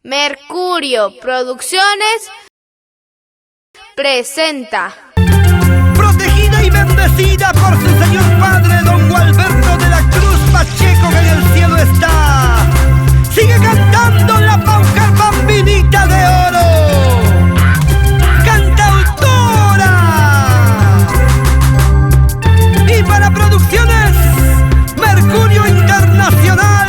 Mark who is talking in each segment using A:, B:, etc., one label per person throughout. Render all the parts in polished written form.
A: Mercurio Producciones presenta.
B: Protegida y bendecida por su señor padre, don Gualberto de la Cruz Pacheco, que en el cielo está. Sigue cantando la Paucar Bambinita de Oro, cantautora. Y para Producciones Mercurio Internacional.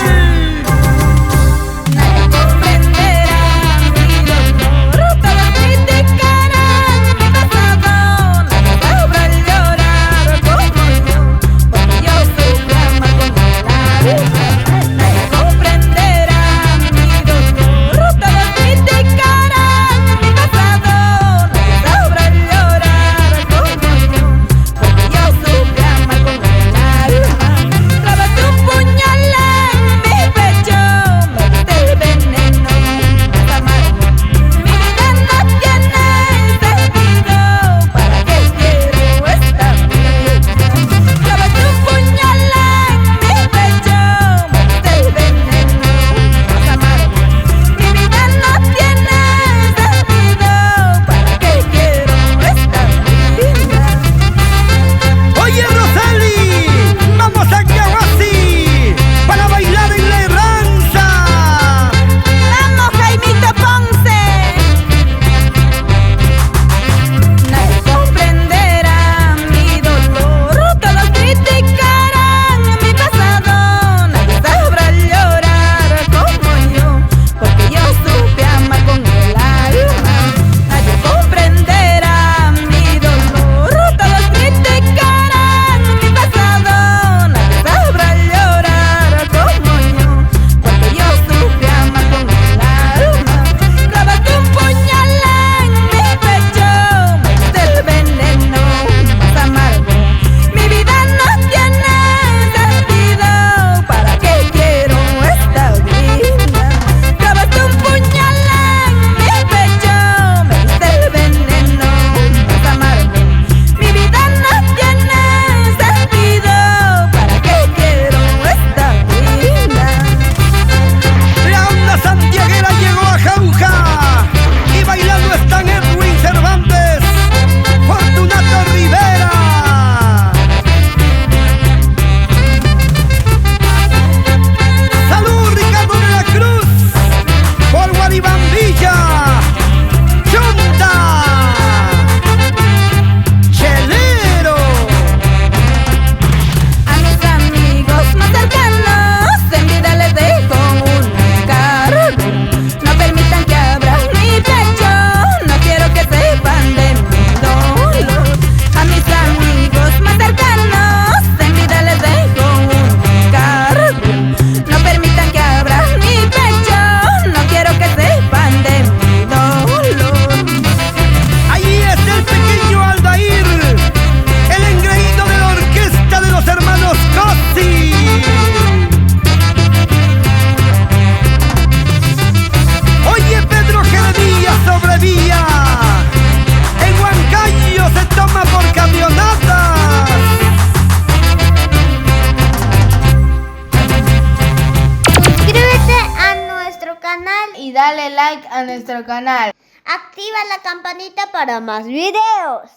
A: Y dale like a nuestro canal.
C: Activa la campanita para más videos.